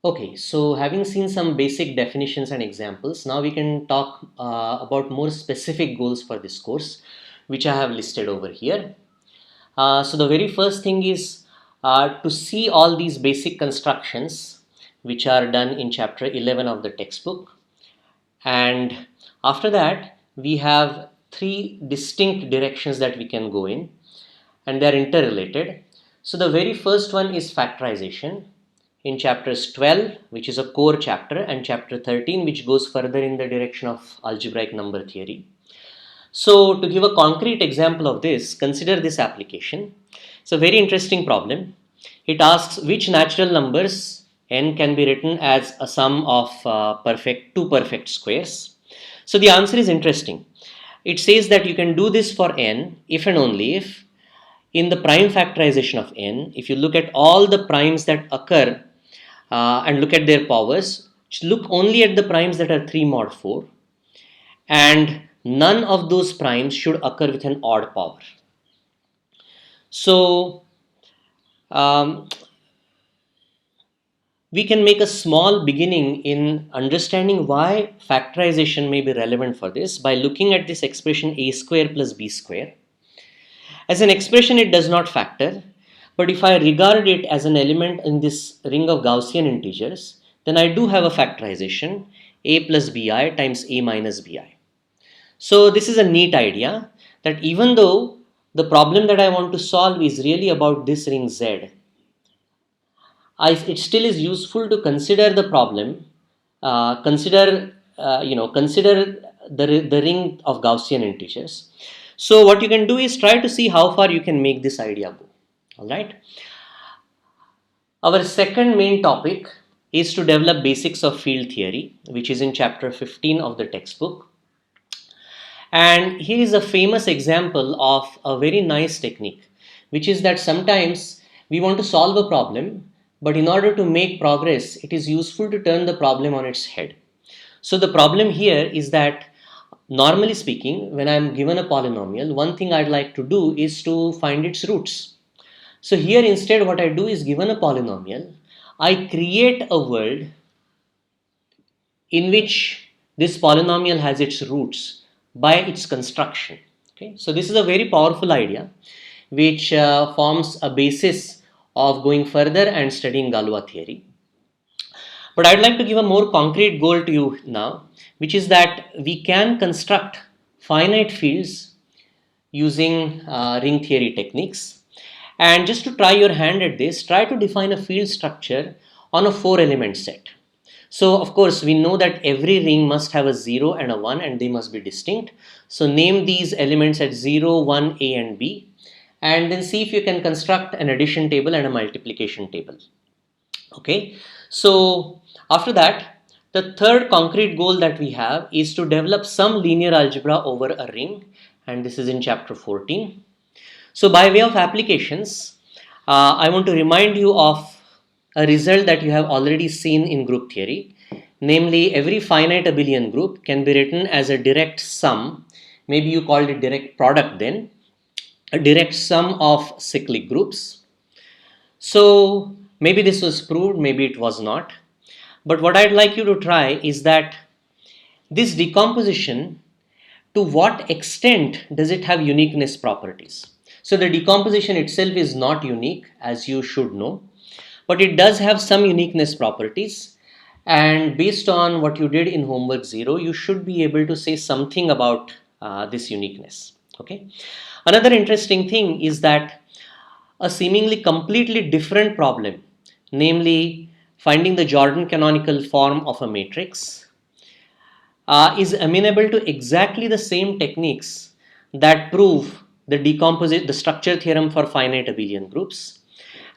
Okay, so having seen some basic definitions and examples, now we can talk about more specific goals for this course, which I have listed over here. So the very first thing is to see all these basic constructions which are done in chapter 11 of the textbook. And after that, we have three distinct directions that we can go in, and they are interrelated. So the very first one is factorization in chapters 12, which is a core chapter, and chapter 13, which goes further in the direction of algebraic number theory. So to give a concrete example of this, consider this application. It's a very interesting problem. It asks which natural numbers n can be written as a sum of two perfect squares. So the answer is interesting. It says that you can do this for n if and only if in the prime factorization of n, if you look at all the primes that occur and look at their powers, look only at the primes that are 3 mod 4, and none of those primes should occur with an odd power. So we can make a small beginning in understanding why factorization may be relevant for this by looking at this expression a square plus b square. As an expression, it does not factor, but if I regard it as an element in this ring of Gaussian integers, then I do have a factorization a plus bi times a minus bi. So this is a neat idea that even though the problem that I want to solve is really about this ring Z, it still is useful to consider the problem, consider the ring of Gaussian integers. So what you can do is try to see how far you can make this idea go. All right. Our second main topic is to develop basics of field theory, which is in chapter 15 of the textbook. And here is a famous example of a very nice technique, which is that sometimes we want to solve a problem, but in order to make progress, it is useful to turn the problem on its head. So the problem here is that, normally speaking, when I'm given a polynomial, one thing I'd like to do is to find its roots. So here instead what I do is, given a polynomial, I create a world in which this polynomial has its roots by its construction. Okay, so this is a very powerful idea which forms a basis of going further and studying Galois theory. But I'd like to give a more concrete goal to you now, which is that we can construct finite fields using ring theory techniques. And just to try your hand at this, try to define a field structure on a 4-element set. So of course we know that every ring must have a 0 and a 1 and they must be distinct. So name these elements at 0, 1, a and b, and then see if you can construct an addition table and a multiplication table. Okay, so after that, the third concrete goal that we have is to develop some linear algebra over a ring, and this is in chapter 14. So by way of applications, I want to remind you of a result that you have already seen in group theory. Namely, every finite abelian group can be written as a direct sum, maybe you called it direct product then, a direct sum of cyclic groups. So maybe this was proved, maybe it was not. But what I'd like you to try is that this decomposition, to what extent does it have uniqueness properties? So the decomposition itself is not unique, as you should know, but it does have some uniqueness properties. And based on what you did in homework 0, you should be able to say something about this uniqueness. Okay. Another interesting thing is that a seemingly completely different problem, namely finding the Jordan canonical form of a matrix, is amenable to exactly the same techniques that prove the structure theorem for finite abelian groups.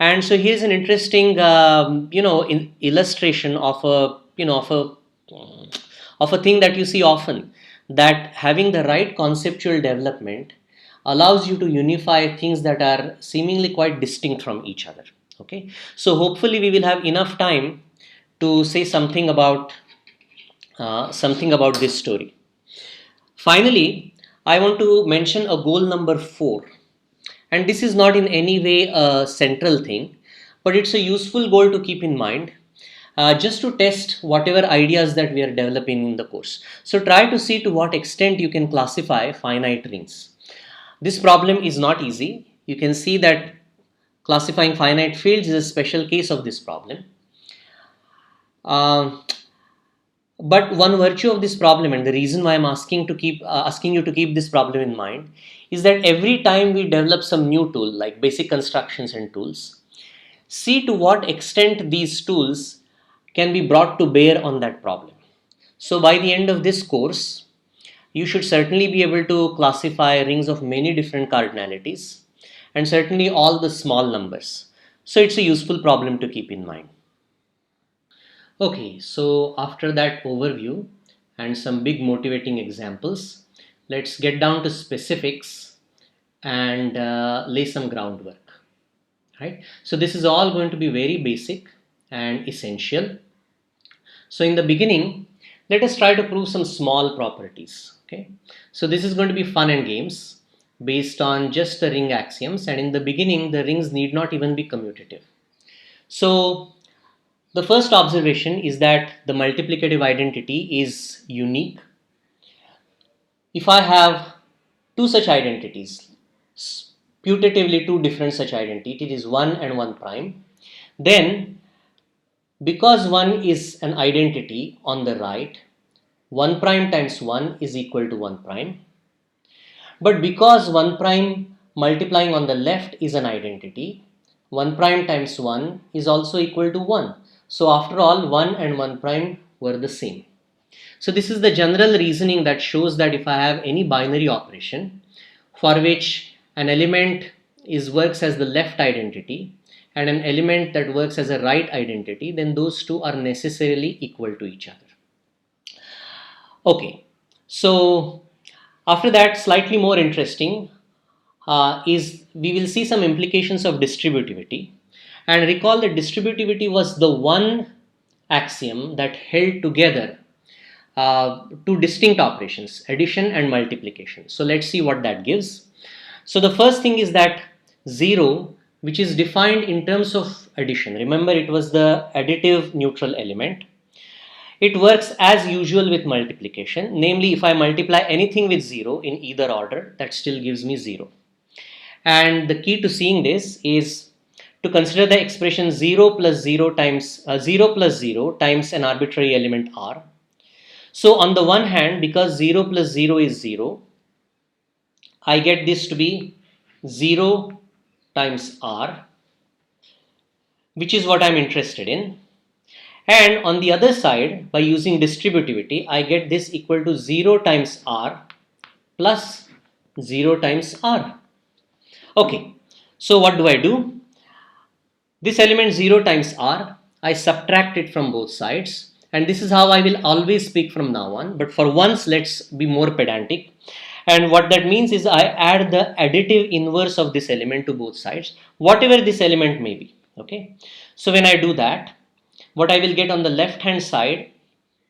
And so here's an interesting, illustration of a thing that you see often, that having the right conceptual development allows you to unify things that are seemingly quite distinct from each other. Okay, so hopefully we will have enough time to say something about this story. Finally, I want to mention a goal number 4, and this is not in any way a central thing, but it's a useful goal to keep in mind. just to test whatever ideas that we are developing in the course. So try to see to what extent you can classify finite rings. This problem is not easy. You can see that classifying finite fields is a special case of this problem. But one virtue of this problem, and the reason why I'm asking you to keep this problem in mind, is that every time we develop some new tool like basic constructions and tools, see to what extent these tools can be brought to bear on that problem. So by the end of this course, you should certainly be able to classify rings of many different cardinalities and certainly all the small numbers. So it's a useful problem to keep in mind. Okay, so after that overview and some big motivating examples, let's get down to specifics and lay some groundwork. Right? So this is all going to be very basic and essential. So in the beginning, let us try to prove some small properties. Okay, so this is going to be fun and games based on just the ring axioms, and in the beginning, the rings need not even be commutative. So the first observation is that the multiplicative identity is unique. If I have two such identities, putatively two different such identities, it is 1 and 1 prime, then because 1 is an identity on the right, 1 prime times 1 is equal to 1 prime. But because 1 prime multiplying on the left is an identity, 1 prime times 1 is also equal to 1. So after all, 1 and 1 prime were the same. So this is the general reasoning that shows that if I have any binary operation for which an element works as the left identity and an element that works as a right identity, then those two are necessarily equal to each other. Okay, so after that, slightly more interesting is we will see some implications of distributivity. And recall that distributivity was the one axiom that held together two distinct operations, addition and multiplication. So let's see what that gives. So the first thing is that 0, which is defined in terms of addition. Remember, it was the additive neutral element. It works as usual with multiplication. Namely, if I multiply anything with 0 in either order, that still gives me 0. And the key to seeing this is to consider the expression 0 plus 0 times 0 plus 0 times an arbitrary element r. So on the one hand, because 0 plus 0 is 0, I get this to be 0 times r, which is what I'm interested in. And on the other side, by using distributivity, I get this equal to 0 times r plus 0 times r. Okay, so what do I do? This element 0 times r, I subtract it from both sides, and this is how I will always speak from now on. But for once, let's be more pedantic. And what that means is I add the additive inverse of this element to both sides, whatever this element may be. Okay, so when I do that, what I will get on the left hand side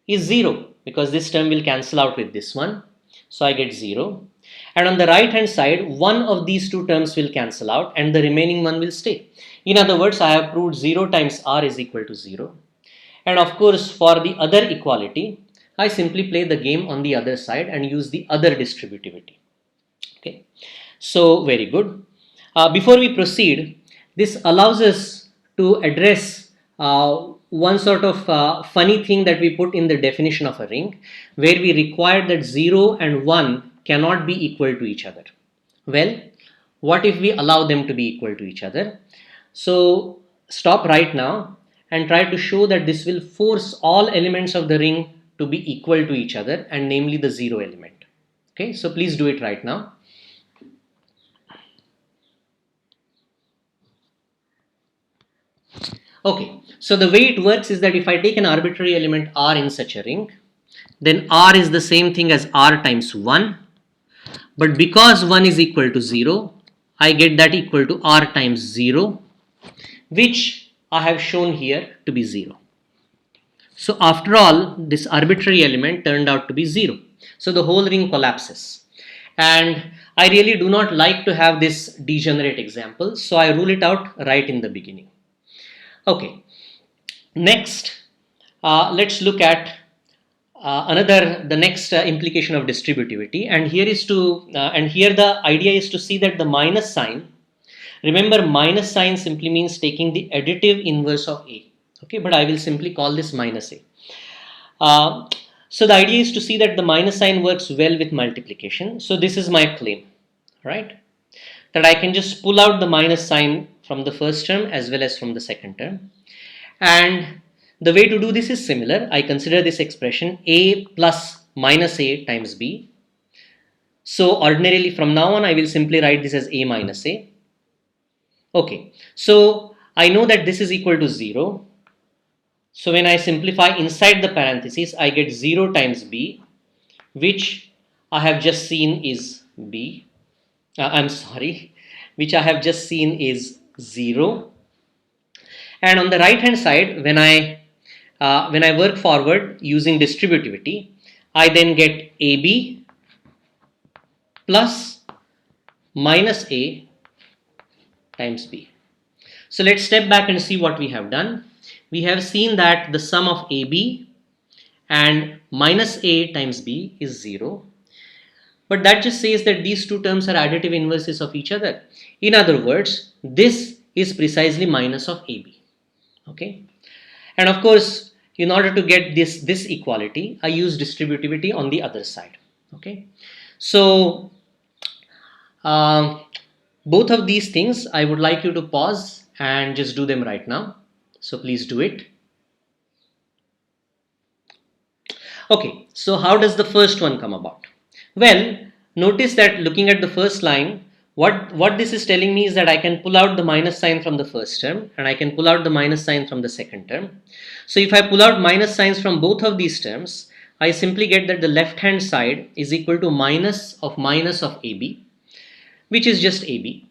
is 0, because this term will cancel out with this one. So I get 0. And on the right hand side, one of these two terms will cancel out and the remaining one will stay. In other words, I have proved 0 times r is equal to 0. And of course, for the other equality, I simply play the game on the other side and use the other distributivity. Okay, so very good. Before we proceed, this allows us to address one sort of funny thing that we put in the definition of a ring, where we require that 0 and 1 cannot be equal to each other. Well, what if we allow them to be equal to each other? So stop right now and try to show that this will force all elements of the ring to be equal to each other, and namely the 0 element. Okay, so please do it right now. Okay, so the way it works is that if I take an arbitrary element r in such a ring, then r is the same thing as r times 1. But because 1 is equal to 0, I get that equal to r times 0, which I have shown here to be 0. So after all, this arbitrary element turned out to be 0. So the whole ring collapses. And I really do not like to have this degenerate example, so I rule it out right in the beginning. Okay, next, let's look at the next implication of distributivity, and here the idea is to see that the minus sign. Remember, minus sign simply means taking the additive inverse of a. Okay, but I will simply call this minus a. Uh, so the idea is to see that the minus sign works well with multiplication. So this is my claim, right? That I can just pull out the minus sign from the first term as well as from the second term. And the way to do this is similar. I consider this expression a plus minus a times b. So ordinarily from now on I will simply write this as a minus a. Okay, so I know that this is equal to 0. So when I simplify inside the parentheses, I get 0 times b, which I have just seen is b. Which I have just seen is 0. And on the right hand side, when I work forward using distributivity, I then get ab plus minus a times b. So let's step back and see what we have done. We have seen that the sum of ab and minus a times b is 0. But that just says that these two terms are additive inverses of each other. In other words, this is precisely minus of ab. Okay, and of course, in order to get this equality, I use distributivity on the other side. Okay, so both of these things I would like you to pause and just do them right now. So please do it. Okay, so how does the first one come about? Well, notice that looking at the first line, what this is telling me is that I can pull out the minus sign from the first term and I can pull out the minus sign from the second term. So if I pull out minus signs from both of these terms, I simply get that the left hand side is equal to minus of AB, which is just AB,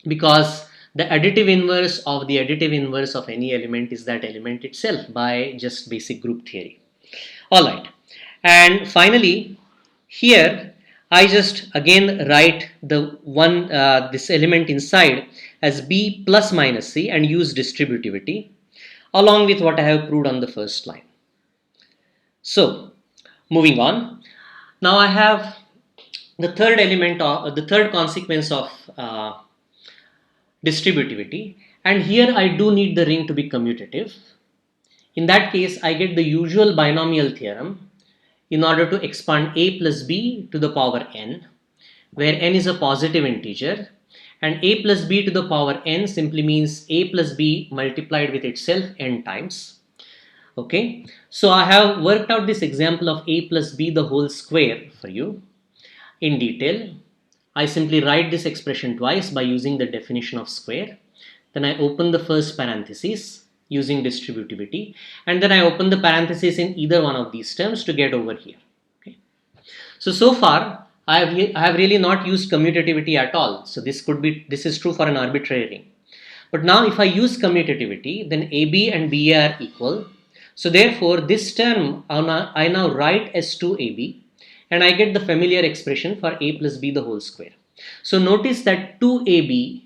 because the additive inverse of the additive inverse of any element is that element itself by just basic group theory. Alright, and finally here I just again write the one this element inside as b plus minus c and use distributivity along with what I have proved on the first line. So moving on, now I have the third element of the third consequence of distributivity, and here I do need the ring to be commutative. In that case, I get the usual binomial theorem in order to expand a plus b to the power n, where n is a positive integer, and a plus b to the power n simply means a plus b multiplied with itself n times. Okay, so I have worked out this example of a plus b the whole square for you in detail. I simply write this expression twice by using the definition of square. Then I open the first parenthesis using distributivity, and then I open the parenthesis in either one of these terms to get over here. Okay. So far I have really not used commutativity at all. So this is true for an arbitrary ring. But now if I use commutativity, then AB and BA are equal. So therefore this term I now write as 2AB, and I get the familiar expression for a plus b the whole square. So notice that 2ab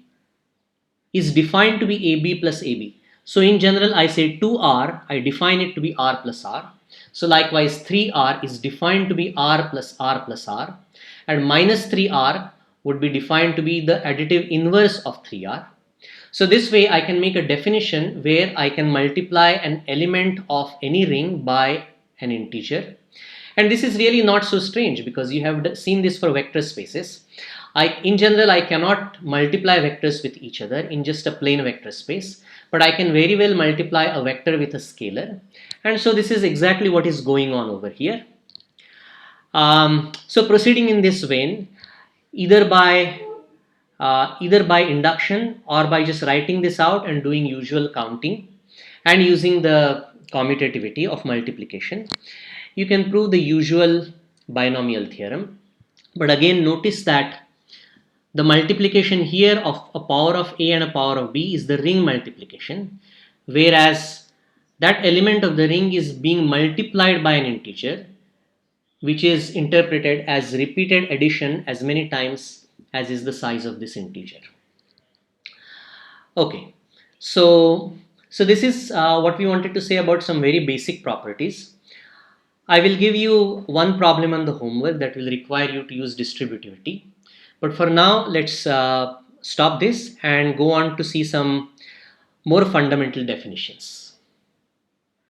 is defined to be ab plus ab. So in general I say 2r, I define it to be r plus r. So likewise 3r is defined to be r plus r, and minus 3r would be defined to be the additive inverse of 3r. So this way I can make a definition where I can multiply an element of any ring by an integer. And this is really not so strange because you have seen this for vector spaces. In general, I cannot multiply vectors with each other in just a plain vector space, but I can very well multiply a vector with a scalar. And so this is exactly what is going on over here. So proceeding in this vein, either by induction or by just writing this out and doing usual counting and using the commutativity of multiplication, you can prove the usual binomial theorem. But again, notice that the multiplication here of a power of a and a power of b is the ring multiplication, whereas that element of the ring is being multiplied by an integer, which is interpreted as repeated addition as many times as is the size of this integer. Okay, so So this is what we wanted to say about some very basic properties. I will give you one problem on the homework that will require you to use distributivity. But for now, let's stop this and go on to see some more fundamental definitions.